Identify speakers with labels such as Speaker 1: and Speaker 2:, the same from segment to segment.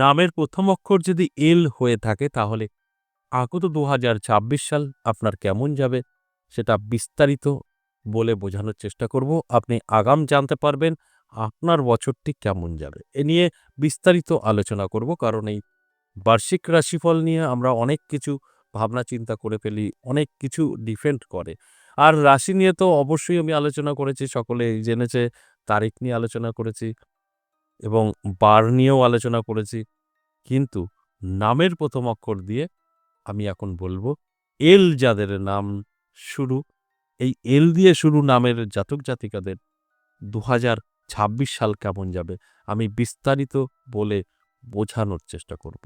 Speaker 1: নামের প্রথম অক্ষর যদি এল হয়ে থাকে তাহলে আগত ২০২৬ সাল আপনার কেমন যাবে সেটা বিস্তারিত বলে বোঝানোর চেষ্টা করব। আপনি আগাম জানতে পারবেন আপনার বছরটি কেমন যাবে। এ নিয়ে বিস্তারিত আলোচনা করব, কারণ এই বার্ষিক রাশিফল নিয়ে আমরা অনেক কিছু ভাবনা চিন্তা করে ফেলি, অনেক কিছু ডিপেন্ড করে। আর রাশি নিয়ে তো অবশ্যই আমি আলোচনা করেছি, সকলেই জেনেছে। তারিখ নিয়ে আলোচনা করেছি এবং বার নিয়েও আলোচনা করেছি। কিন্তু নামের প্রথম অক্ষর দিয়ে আমি এখন বলব, এল যাদের নাম শুরু, এই এল দিয়ে শুরু নামের জাতক জাতিকাদের ২০২৬ সাল কেমন যাবে আমি বিস্তারিত বলে বোঝানোর চেষ্টা করব।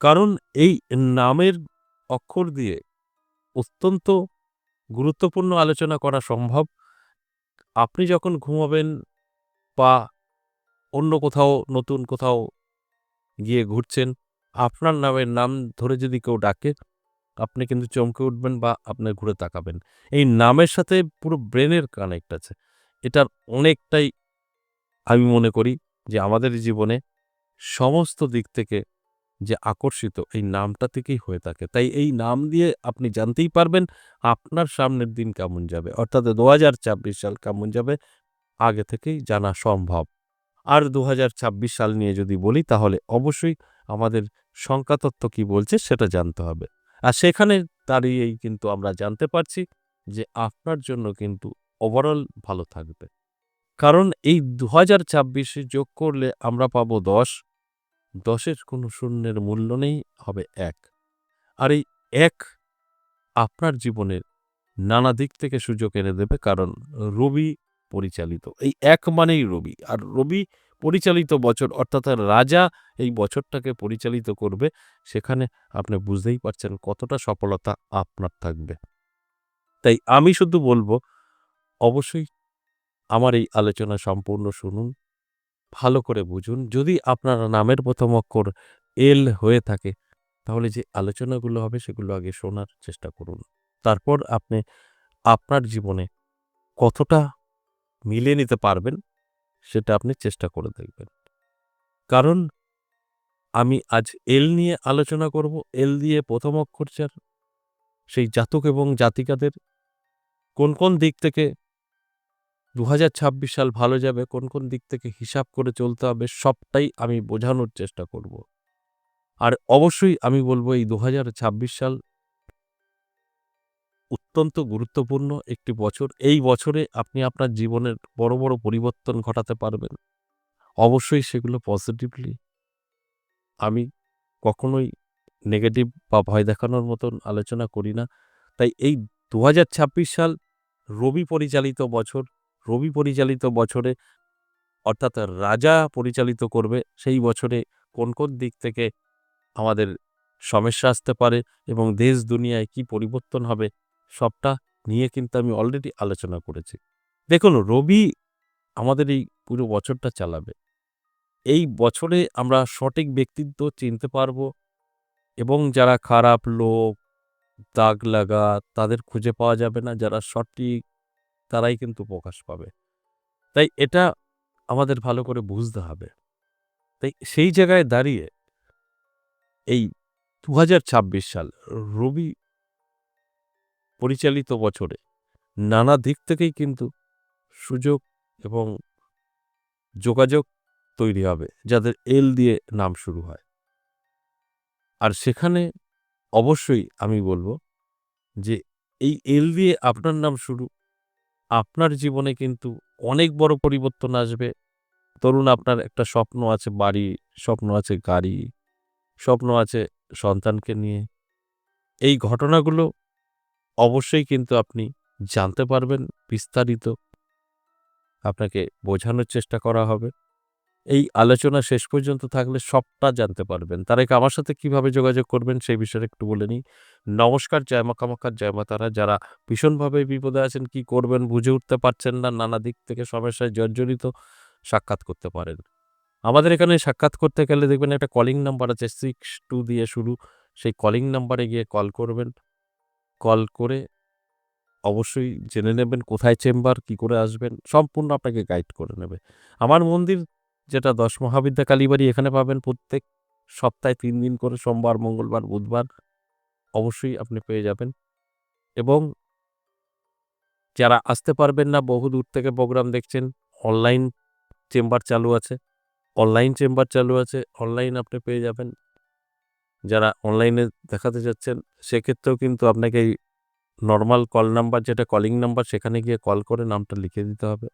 Speaker 1: কারণ এই নামের অক্ষর দিয়ে অত্যন্ত গুরুত্বপূর্ণ আলোচনা করা সম্ভব। আপনি যখন ঘুমাবেন বা অন্য কোথাও নতুন কোথাও গিয়ে ঘুরছেন, আপনার নামের নাম ধরে যদি কেউ ডাকে, আপনি কিন্তু চমকে উঠবেন বা আপনি ঘুরে তাকাবেন। এই নামের সাথে পুরো ব্রেনের কানেক্ট আছে। এটার অনেকটাই আমি মনে করি যে আমাদের জীবনে সমস্ত দিক থেকে যে আকর্ষিত এই নামটা থেকেই হয়ে থাকে। তাই এই নাম দিয়ে আপনি জানতেই পারবেন আপনার সামনের দিন কেমন যাবে। অর্থাৎ ২০২৬ সাল কেমন যাবে আগে থেকেই জানা সম্ভব। আর ২০২৬ সাল নিয়ে যদি বলি তাহলে অবশ্যই আমাদের সংখ্যাতত্ত্ব কি বলছে সেটা জানতে হবে। আর সেখানে দাঁড়িয়েই কিন্তু আমরা জানতে পারছি যে আপনার জন্য কিন্তু ওভারঅল ভালো থাকবে। কারণ এই ২০২৬ যোগ করলে আমরা পাবো ১০, ১০ এর কোনো শূন্যের মূল্য নেই, হবে ১। আর এই ১ আপনার জীবনের নানা দিক থেকে সুযোগ এনে দেবে, কারণ রবি পরিচালিত। এই ১ মানেই রবি। আর রবি পরিচালিত বছর, অর্থাৎ রাজা এই বছরটাকে পরিচালিত করবে, সেখানে আপনি বুঝতেই পারছেন কতটা সফলতা আপনার থাকবে। তাই আমি শুধু বলব, অবশ্যই আমার এই আলোচনা সম্পূর্ণ শুনুন, ভালো করে বুঝুন। যদি আপনার নামের প্রথম অক্ষর এল হয়ে থাকে তাহলে যে আলোচনাগুলো হবে সেগুলো আগে শোনার চেষ্টা করুন। তারপর আপনি আপনার জীবনে কতটা মিলিয়ে নিতে পারবেন সেটা আপনি চেষ্টা করে দেখবেন। কারণ আমি আজ এল নিয়ে আলোচনা করব। এল দিয়ে প্রথম অক্ষর যার, সেই জাতক এবং জাতিকাদের কোন, কোন দিক থেকে ২০২৬ সাল ভালো যাবে, কোন, কোন দিক থেকে হিসাব করে চলতে হবে সবটাই আমি বোঝানোর চেষ্টা করব। আর অবশ্যই আমি বলব এই ২০২৬ সাল অত্যন্ত গুরুত্বপূর্ণ একটি বছর। এই বছরে আপনি আপনার জীবনের বড়, বড় পরিবর্তন ঘটাতে পারবেন। অবশ্যই সেগুলো পজিটিভলি। আমি কখনোই নেগেটিভ বা ভয় দেখানোর মতন আলোচনা করি না। তাই এই ২০২৬ সাল রবি পরিচালিত বছর। রবি পরিচালিত বছরে, অর্থাৎ রাজা পরিচালিত করবে, সেই বছরে কোন, কোন দিক থেকে আমাদের সমস্যা আসতে পারে এবং দেশ দুনিয়ায় কি পরিবর্তন হবে সবটা নিয়ে কিন্তু আমি অলরেডি আলোচনা করেছি। দেখুন, রবি আমাদের এই পুরো বছরটা চালাবে। এই বছরে আমরা সঠিক ব্যক্তিত্ব চিনতে পারবো এবং যারা খারাপ লোক, দাগ লাগা, তাদের খুঁজে পাওয়া যাবে না। যারা সঠিক তারাই কিন্তু প্রকাশ পাবে। তাই এটা আমাদের ভালো করে বুঝতে হবে। তাই সেই জায়গায় দাঁড়িয়ে এই ২০২৬ সাল রবি পরিচালিত বছরে নানা দিক থেকেই কিন্তু সুযোগ এবং যোগাযোগ তৈরি হবে যাদের এল দিয়ে নাম শুরু হয়। আর সেখানে অবশ্যই আমি বলব যে এই এল দিয়ে আপনার নাম শুরু, আপনার জীবনে কিন্তু অনেক বড় পরিবর্তন আসবে। ধরুন আপনার একটা স্বপ্ন আছে বাড়ি, স্বপ্ন আছে গাড়ি, স্বপ্ন আছে সন্তানকে নিয়ে। এই ঘটনাগুলো অবশ্যই কিন্তু আপনি জানতে পারবেন বিস্তারিত। আপনাকে বোঝানোর চেষ্টা করা হবে। এই আলোচনা শেষ পর্যন্ত থাকলে সবটা জানতে পারবেন। তার আগে আমার সাথে কিভাবে যোগাযোগ করবেন সেই বিষয়ে একটু বলে নিই। নমস্কার, জয় মা কামাখ্যা, জয় মা তারা। যারা ভীষণভাবে বিপদে আছেন, কি করবেন বুঝে উঠতে পারছেন না, নানা দিক থেকে সমস্যায় জর্জরিত, সাক্ষাৎ করতে পারেন। আমাদের এখানে সাক্ষাৎ করতে গেলে দেখবেন একটা কলিং নাম্বার আছে 62 দিয়ে শুরু। সেই কলিং নাম্বারে গিয়ে কল করবেন। কল করে অবশ্যই জেনে নেবেন কোথায় চেম্বার, কি করে আসবেন, সম্পূর্ণ আপনাকে গাইড করে নেবে। আমার মন্দির যেটা 10 মহাবিদ্যা কালীবাড়ি, এখানে পাবেন প্রত্যেক সপ্তাহে 3 দিন করে, সোমবার, মঙ্গলবার, বুধবার অবশ্যই আপনি পেয়ে যাবেন। এবং যারা আসতে পারবেন না, বহু দূর থেকে প্রোগ্রাম দেখছেন, অনলাইন চেম্বার চালু আছে। অনলাইন আপনি পেয়ে যাবেন। যারা অনলাইনে দেখাতে চাচ্ছেন সেক্ষেত্রেও কিন্তু আপনাকে এই নরমাল কল নাম্বার, যেটা কলিং নাম্বার, সেখানে গিয়ে কল করে নামটা লিখে দিতে হবে।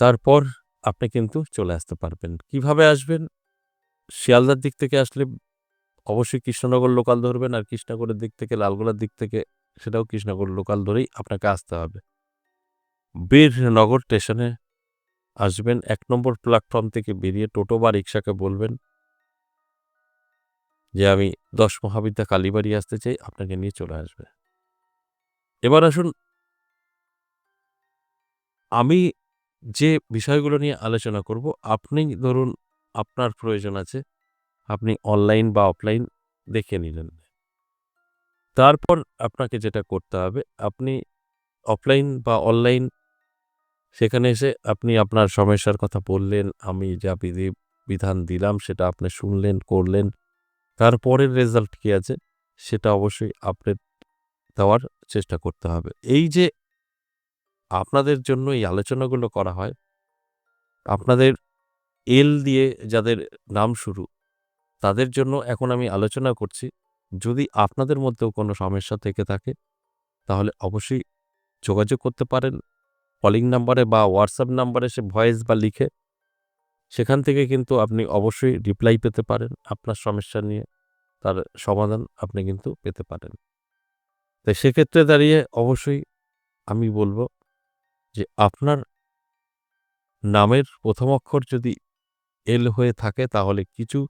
Speaker 1: তারপর আপনি কিন্তু চলে আসতে পারবেন। কিভাবে আসবেন? শিয়ালদার দিক থেকে আসলে অবশ্যই কৃষ্ণনগর লোকাল ধরবেন, আর কৃষ্ণনগরের দিক থেকে, লালগোলার দিক থেকে সেটাও কৃষ্ণনগর লোকাল ধরেই আপনাকে আসতে হবে। বীরনগর স্টেশনে আসবেন। ১ নম্বর প্ল্যাটফর্ম থেকে বেরিয়ে টোটো বা রিকশাকে বলবেন যে, "আমি ১০ মহাবিদ্যা কালীবাড়ি আসতে চাই", আপনাকে নিয়ে চলে আসবে। এবার আসুন, আমি যে বিষয়গুলো নিয়ে আলোচনা করব, আপনি ধরুন আপনার প্রয়োজন আছে, আপনি অনলাইন বা অফলাইন দেখে নিলেন। তারপর আপনাকে যেটা করতে হবে, আপনি অফলাইন বা অনলাইন সেখানে এসে আপনি আপনার সমস্যার কথা বললেন, আমি যা বিধান দিলাম সেটা আপনি শুনলেন, করলেন। তারপরের রেজাল্ট কি আছে সেটা অবশ্যই আপডেট দেওয়ার চেষ্টা করতে হবে। এই যে আপনাদের জন্য এই আলোচনাগুলো করা হয়, আপনাদের এল দিয়ে যাদের নাম শুরু, তাদের জন্য এখন আমি আলোচনা করছি। যদি আপনাদের মধ্যেও কোনো সমস্যা থেকে থাকে তাহলে অবশ্যই যোগাযোগ করতে পারেন। কলিং নাম্বারে বা হোয়াটসঅ্যাপ নাম্বারে এসে ভয়েস বা লিখে, সেখান থেকে কিন্তু আপনি অবশ্যই রিপ্লাই পেতে পারেন। আপনার সমস্যা নিয়ে তার সমাধান আপনি কিন্তু পেতে পারেন। তাই সেক্ষেত্রে দাঁড়িয়ে অবশ্যই আমি বলব যে, আপনার নামের ১ম অক্ষর যদি এল হয়ে থাকে তাহলে কিছু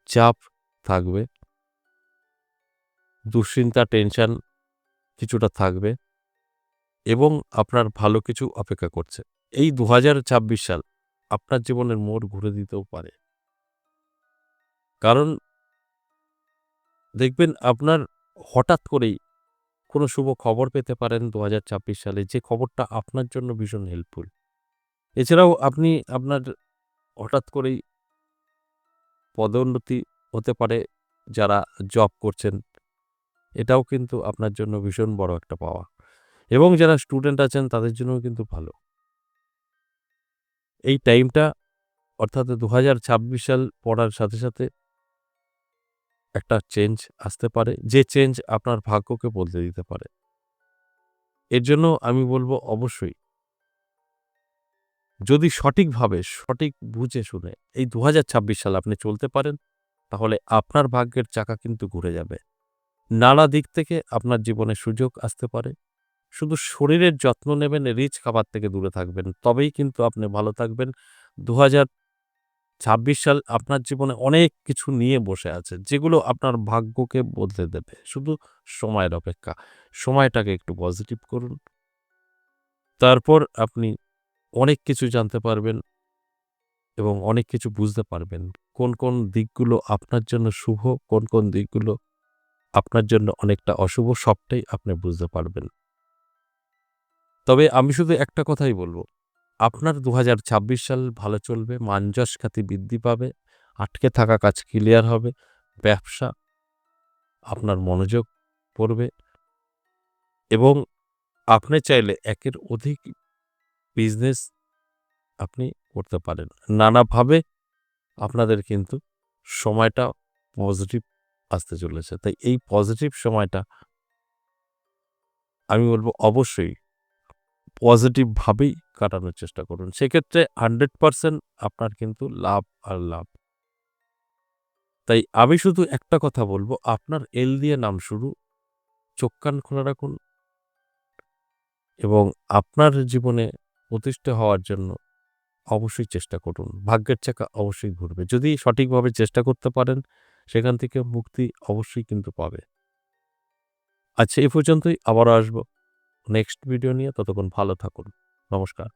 Speaker 1: চাপ থাকবে, দুশ্চিন্তা, টেনশন কিছুটা থাকবে এবং আপনার ভালো কিছু অপেক্ষা করছে। এই ২০২৬ সাল আপনার জীবনের মোড় ঘুরে দিতেও পারে। কারণ দেখবেন আপনার হঠাৎ করেই কোনো শুভ খবর পেতে পারেন ২০২৬ সালে, যে খবরটা আপনার জন্য ভীষণ হেল্পফুল। এছাড়াও আপনি আপনার হঠাৎ করেই পদোন্নতি হতে পারে, যারা জব করছেন, এটাও কিন্তু আপনার জন্য ভীষণ বড় একটা পাওয়া। এবং যারা স্টুডেন্ট আছেন তাদের জন্যও কিন্তু ভালো। এই টাইমটা, অর্থাৎ ২০২৬ সাল পড়ার সাথে, সাথে একটা চেঞ্জ আসতে পারে, যে চেঞ্জ আপনার ভাগ্যকে বদলে দিতে পারে। এর জন্য আমি বলব অবশ্যই, যদি সঠিকভাবে, সঠিক বুঝে শুনে এই ২০২৬ সাল আপনি চলতে পারেন, তাহলে আপনার ভাগ্যের চাকা কিন্তু ঘুরে যাবে। নানা দিক থেকে আপনার জীবনে সুযোগ আসতে পারে। শুধু শরীরের যত্ন নেবেন, রিচ খাবার থেকে দূরে থাকবেন। তবেই কিন্তু আপনি ভালো থাকবেন। ২০২৬ সাল আপনার জীবনে অনেক কিছু নিয়ে বসে আছে, যেগুলো আপনার ভাগ্যকে বদলে দেবে। শুধু সময়ের অপেক্ষা। সময়টাকে একটু পজিটিভ করুন। তারপর আপনি অনেক কিছু জানতে পারবেন এবং অনেক কিছু বুঝতে পারবেন। কোন দিকগুলো আপনার জন্য শুভ, কোন দিকগুলো আপনার জন্য অনেকটা অশুভ, সবটাই আপনি বুঝতে পারবেন। তবে আমি শুধু একটা কথাই বলব, আপনার ২০২৬ সাল ভালো চলবে, মান-যশ খ্যাতি বৃদ্ধি পাবে, আটকে থাকা কাজ ক্লিয়ার হবে, ব্যবসা আপনার মনোযোগ পড়বে এবং আপনি চাইলে একের অধিক বিজনেস আপনি করতে পারেন। নানাভাবে আপনাদের কিন্তু সময়টা পজিটিভ আসতে চলেছে। তাই এই পজিটিভ সময়টা আমি বলব অবশ্যই পজিটিভ ভাবেই কাটানোর চেষ্টা করুন। সেক্ষেত্রে 100% আপনার কিন্তু লাভ আর লাভ। তাই আমি শুধু একটা কথা বলব, আপনার এল দিয়ে নাম শুরু, চোখ কান খোলা রাখুন এবং আপনার জীবনে প্রতিষ্ঠা হওয়ার জন্য অবশ্যই চেষ্টা করুন। ভাগ্যের চাকা অবশ্যই ঘুরবে। যদি সঠিকভাবে চেষ্টা করতে পারেন, সেখান থেকে মুক্তি অবশ্যই কিন্তু পাবে। আচ্ছা, এ পর্যন্তই। আবারও আসব নেক্সট ভিডিও নিয়ে। ততক্ষণ ভালো থাকুন। নমস্কার।